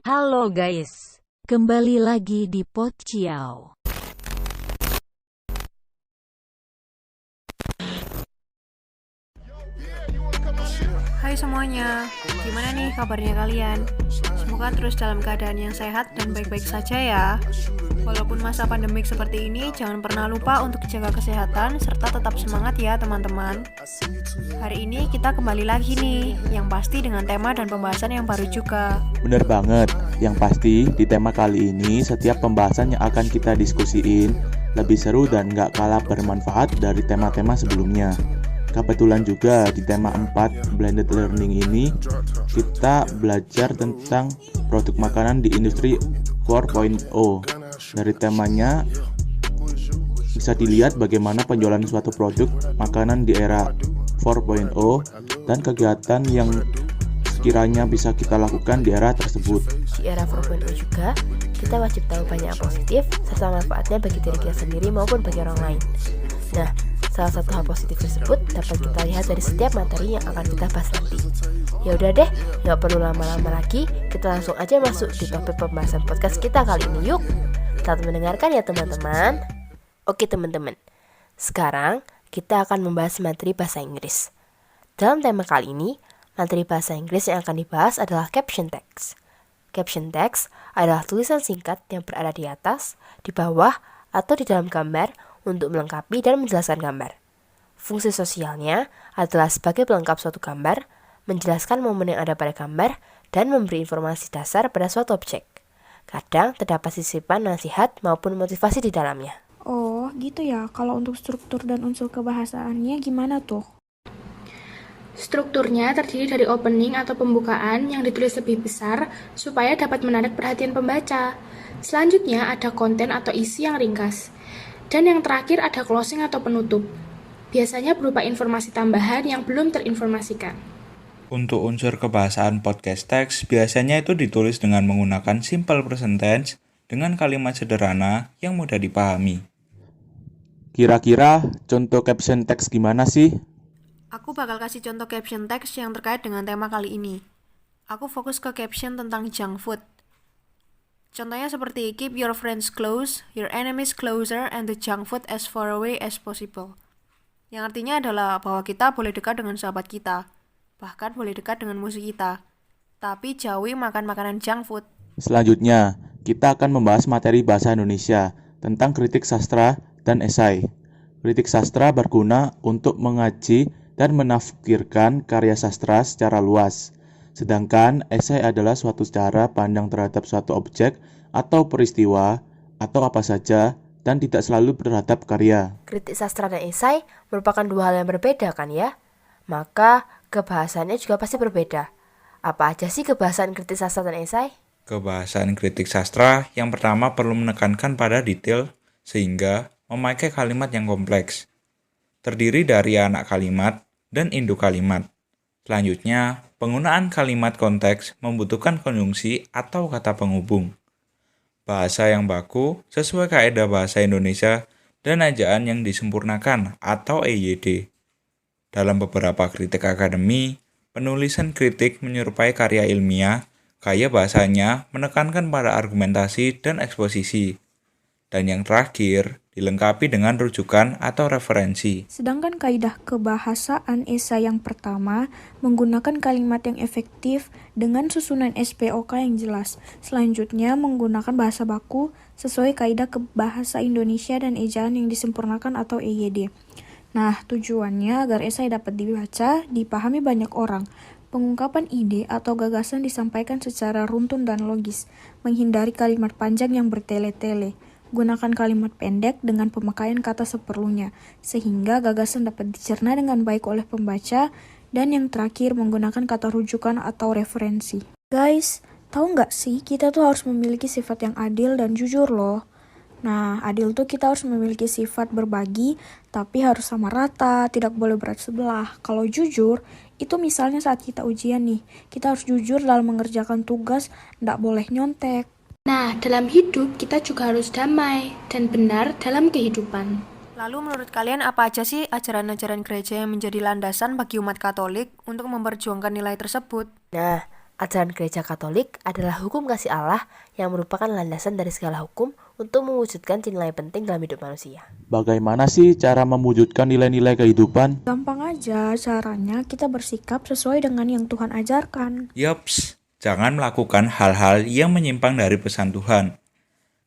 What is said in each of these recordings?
Halo guys, kembali lagi di Pociao. Hai semuanya, gimana nih kabarnya kalian? Semoga terus dalam keadaan yang sehat dan baik-baik saja ya. Walaupun masa pandemik seperti ini, jangan pernah lupa untuk jaga kesehatan serta tetap semangat ya teman-teman. Hari ini kita kembali lagi nih, yang pasti dengan tema dan pembahasan yang baru juga. Bener banget, yang pasti di tema kali ini setiap pembahasan yang akan kita diskusiin lebih seru dan gak kalah bermanfaat dari tema-tema sebelumnya. Kebetulan juga di tema 4 blended learning ini kita belajar tentang produk makanan di industri 4.0. Dari temanya bisa dilihat bagaimana penjualan suatu produk makanan di era 4.0 dan kegiatan yang sekiranya bisa kita lakukan di era tersebut. Di era 4.0 juga, kita wajib tahu banyak yang positif serta manfaatnya bagi diri kita sendiri maupun bagi orang lain. Nah, salah satu hal positif tersebut dapat kita lihat dari setiap materi yang akan kita bahas nanti. Ya udah deh, nggak perlu lama-lama lagi, kita langsung aja masuk di topik pembahasan podcast kita kali ini. Yuk, selamat mendengarkan ya teman-teman. Oke teman-teman, sekarang kita akan membahas materi bahasa Inggris. Dalam tema kali ini, materi bahasa Inggris yang akan dibahas adalah caption text. Caption text adalah tulisan singkat yang berada di atas, di bawah, atau di dalam gambar untuk melengkapi dan menjelaskan gambar. Fungsi sosialnya adalah sebagai pelengkap suatu gambar, menjelaskan momen yang ada pada gambar, dan memberi informasi dasar pada suatu objek. Kadang terdapat sisipan nasihat maupun motivasi di dalamnya. Oh, gitu ya. Kalau untuk struktur dan unsur kebahasaannya gimana tuh? Strukturnya terdiri dari opening atau pembukaan yang ditulis lebih besar supaya dapat menarik perhatian pembaca. Selanjutnya ada konten atau isi yang ringkas. Dan yang terakhir ada closing atau penutup. Biasanya berupa informasi tambahan yang belum terinformasikan. Untuk unsur kebahasaan podcast teks, biasanya itu ditulis dengan menggunakan simple present tense dengan kalimat sederhana yang mudah dipahami. Kira-kira contoh caption teks gimana sih? Aku bakal kasih contoh caption text yang terkait dengan tema kali ini. Aku fokus ke caption tentang junk food. Contohnya seperti keep your friends close, your enemies closer, and the junk food as far away as possible. Yang artinya adalah bahwa kita boleh dekat dengan sahabat kita, bahkan boleh dekat dengan musuh kita, tapi jauhi makan makanan junk food. Selanjutnya, kita akan membahas materi bahasa Indonesia tentang kritik sastra dan esai. Kritik sastra berguna untuk mengaji dan menafsirkan karya sastra secara luas. Sedangkan esai adalah suatu cara pandang terhadap suatu objek atau peristiwa atau apa saja dan tidak selalu terhadap karya. Kritik sastra dan esai merupakan dua hal yang berbeda kan ya? Maka kebahasannya juga pasti berbeda. Apa aja sih kebahasan kritik sastra dan esai? Kebahasan kritik sastra yang pertama perlu menekankan pada detail sehingga memakai kalimat yang kompleks. Terdiri dari anak kalimat dan induk kalimat. Selanjutnya, penggunaan kalimat konteks membutuhkan konjungsi atau kata penghubung. Bahasa yang baku sesuai kaidah bahasa Indonesia dan ejaan yang disempurnakan atau EYD. Dalam beberapa kritik akademi, penulisan kritik menyerupai karya ilmiah, gaya bahasanya menekankan pada argumentasi dan eksposisi. Dan yang terakhir, dilengkapi dengan rujukan atau referensi. Sedangkan kaidah kebahasaan esai yang pertama menggunakan kalimat yang efektif dengan susunan SPOK yang jelas. Selanjutnya menggunakan bahasa baku sesuai kaidah bahasa Indonesia dan ejaan yang disempurnakan atau EYD. Nah, tujuannya agar esai dapat dibaca, dipahami banyak orang. Pengungkapan ide atau gagasan disampaikan secara runtun dan logis, menghindari kalimat panjang yang bertele-tele. Gunakan kalimat pendek dengan pemakaian kata seperlunya, sehingga gagasan dapat dicerna dengan baik oleh pembaca, dan yang terakhir menggunakan kata rujukan atau referensi. Guys, tahu nggak sih kita tuh harus memiliki sifat yang adil dan jujur loh. Nah, adil tuh kita harus memiliki sifat berbagi, tapi harus sama rata, tidak boleh berat sebelah. Kalau jujur, itu misalnya saat kita ujian nih, kita harus jujur dalam mengerjakan tugas, nggak boleh nyontek. Nah, dalam hidup kita juga harus damai dan benar dalam kehidupan. Lalu menurut kalian apa aja sih ajaran-ajaran gereja yang menjadi landasan bagi umat Katolik untuk memperjuangkan nilai tersebut? Nah, Ajaran gereja Katolik adalah hukum kasih Allah yang merupakan landasan dari segala hukum untuk mewujudkan nilai penting dalam hidup manusia. Bagaimana sih cara mewujudkan nilai-nilai kehidupan? Gampang aja caranya, kita bersikap sesuai dengan yang Tuhan ajarkan. Yops, jangan melakukan hal-hal yang menyimpang dari pesan Tuhan.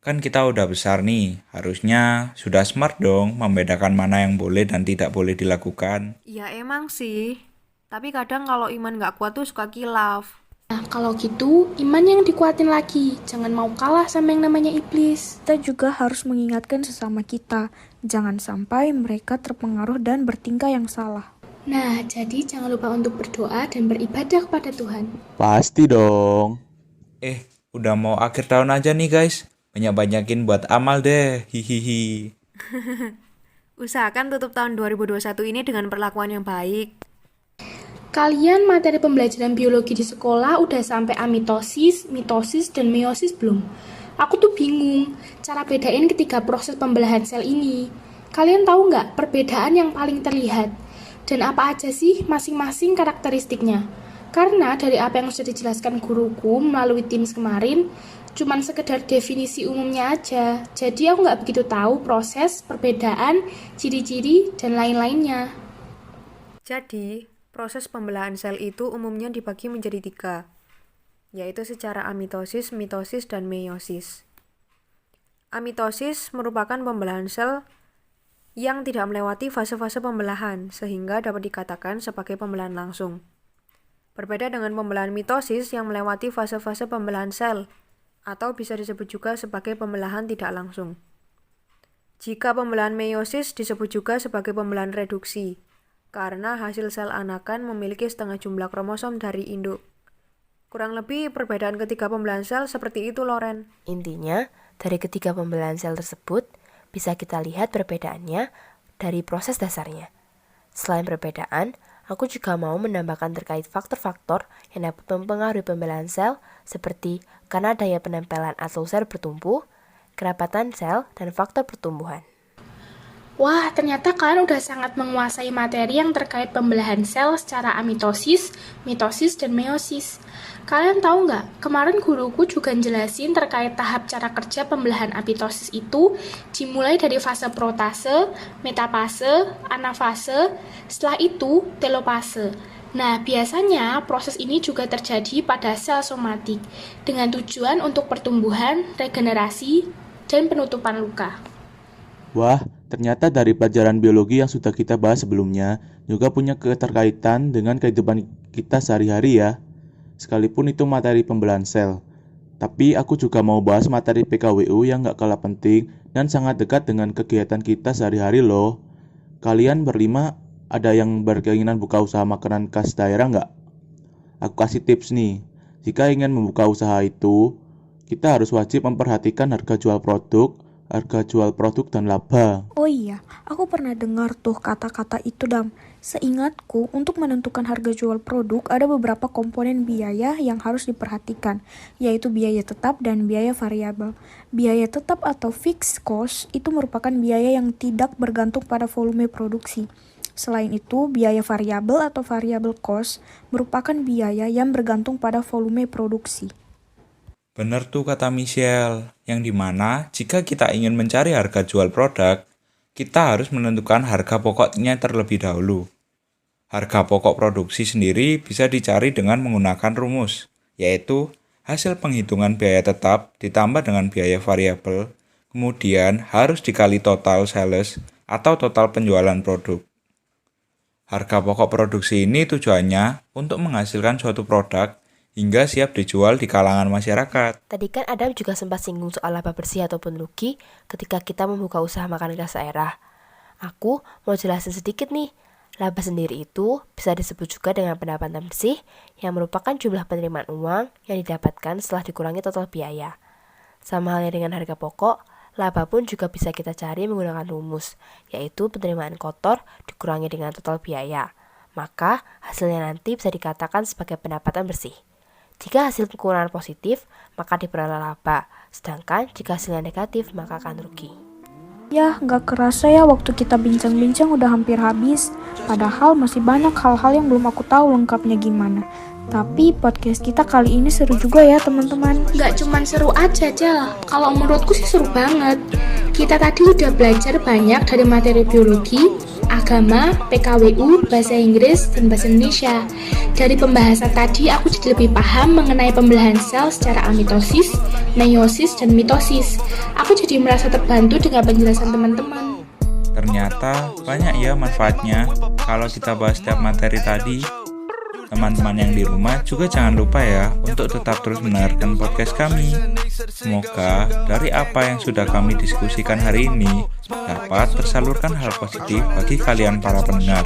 Kan kita udah besar nih, harusnya sudah smart dong membedakan mana yang boleh dan tidak boleh dilakukan. Ya emang sih, tapi kadang kalau iman nggak kuat tuh suka kilaf. Nah, kalau gitu, iman yang dikuatin lagi. Jangan mau kalah sama yang namanya iblis. Kita juga harus mengingatkan sesama kita, jangan sampai mereka terpengaruh dan bertingkah yang salah. Nah, jadi jangan lupa untuk berdoa dan beribadah kepada Tuhan. Pasti dong. Udah mau akhir tahun aja nih guys. Banyak-banyakin buat amal deh, hihihi. Usahakan tutup tahun 2021 ini dengan perlakuan yang baik. Kalian materi pembelajaran biologi di sekolah udah sampai amitosis, mitosis, dan meiosis belum? Aku tuh bingung cara bedain ketiga proses pembelahan sel ini. Kalian tahu nggak perbedaan yang paling terlihat? Dan apa aja sih masing-masing karakteristiknya? Karena dari apa yang sudah dijelaskan guruku melalui Teams kemarin, cuman sekedar definisi umumnya aja. Jadi aku nggak begitu tahu proses, perbedaan, ciri-ciri, dan lain-lainnya. Jadi, proses pembelahan sel itu umumnya dibagi menjadi 3, yaitu secara amitosis, mitosis, dan meiosis. Amitosis merupakan pembelahan sel yang tidak melewati fase-fase pembelahan, sehingga dapat dikatakan sebagai pembelahan langsung. Berbeda dengan pembelahan mitosis yang melewati fase-fase pembelahan sel, atau bisa disebut juga sebagai pembelahan tidak langsung. Jika pembelahan meiosis disebut juga sebagai pembelahan reduksi, karena hasil sel anakan memiliki setengah jumlah kromosom dari induk. Kurang lebih perbedaan ketiga pembelahan sel seperti itu, Loren. Intinya, dari ketiga pembelahan sel tersebut, bisa kita lihat perbedaannya dari proses dasarnya. Selain perbedaan, aku juga mau menambahkan terkait faktor-faktor yang dapat mempengaruhi pembelahan sel seperti karena daya penempelan atau sel bertumbuh, kerapatan sel, dan faktor pertumbuhan. Wah, ternyata kalian udah sangat menguasai materi yang terkait pembelahan sel secara amitosis, mitosis, dan meiosis. Kalian tahu nggak, kemarin guruku juga jelasin terkait tahap cara kerja pembelahan apoptosis itu dimulai dari fase protase, metafase, anafase, setelah itu telopase. Nah, biasanya proses ini juga terjadi pada sel somatik dengan tujuan untuk pertumbuhan, regenerasi, dan penutupan luka. Wah, ternyata dari pelajaran biologi yang sudah kita bahas sebelumnya juga punya keterkaitan dengan kehidupan kita sehari-hari ya. Sekalipun itu materi pembelahan sel. Tapi aku juga mau bahas materi PKWU yang gak kalah penting dan sangat dekat dengan kegiatan kita sehari-hari loh. Kalian berlima ada yang berkeinginan buka usaha makanan khas daerah gak? Aku kasih tips nih. Jika ingin membuka usaha itu, kita harus wajib memperhatikan harga jual produk dan laba. Oh iya, aku pernah dengar tuh kata-kata itu, Dam. Seingatku, untuk menentukan harga jual produk ada beberapa komponen biaya yang harus diperhatikan, yaitu biaya tetap dan biaya variabel. Biaya tetap atau fixed cost itu merupakan biaya yang tidak bergantung pada volume produksi. Selain itu, biaya variabel atau variable cost merupakan biaya yang bergantung pada volume produksi. Bener tuh kata Michelle, yang dimana jika kita ingin mencari harga jual produk, kita harus menentukan harga pokoknya terlebih dahulu. Harga pokok produksi sendiri bisa dicari dengan menggunakan rumus, yaitu hasil penghitungan biaya tetap ditambah dengan biaya variabel, kemudian harus dikali total sales atau total penjualan produk. Harga pokok produksi ini tujuannya untuk menghasilkan suatu produk hingga siap dijual di kalangan masyarakat. Tadi kan Adam juga sempat singgung soal laba bersih ataupun rugi ketika kita membuka usaha makanan khas daerah. Aku mau jelasin sedikit nih. Laba sendiri itu bisa disebut juga dengan pendapatan bersih yang merupakan jumlah penerimaan uang yang didapatkan setelah dikurangi total biaya. Sama halnya dengan harga pokok, laba pun juga bisa kita cari menggunakan rumus, yaitu penerimaan kotor dikurangi dengan total biaya. Maka hasilnya nanti bisa dikatakan sebagai pendapatan bersih. Jika hasil kekurangan positif, maka diperoleh laba. Sedangkan jika hasilnya negatif, maka akan rugi. Ya, nggak kerasa ya waktu kita bincang-bincang udah hampir habis. Padahal masih banyak hal-hal yang belum aku tahu lengkapnya gimana. Tapi podcast kita kali ini seru juga ya teman-teman. Nggak cuman seru aja, Jel. Kalau menurutku sih seru banget. Kita tadi udah belajar banyak dari materi biologi, agama, PKWU, bahasa Inggris, dan bahasa Indonesia. Dari pembahasan tadi, aku jadi lebih paham mengenai pembelahan sel secara amitosis, meiosis, dan mitosis. Aku jadi merasa terbantu dengan penjelasan teman-teman. Ternyata banyak ya manfaatnya kalau kita bahas setiap materi tadi. Teman-teman yang di rumah juga jangan lupa ya untuk tetap terus mendengarkan podcast kami. Semoga dari apa yang sudah kami diskusikan hari ini dapat tersalurkan hal positif bagi kalian para pendengar.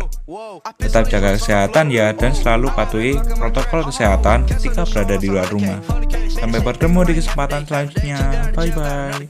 Tetap jaga kesehatan ya dan selalu patuhi protokol kesehatan ketika berada di luar rumah. Sampai bertemu di kesempatan selanjutnya. Bye-bye.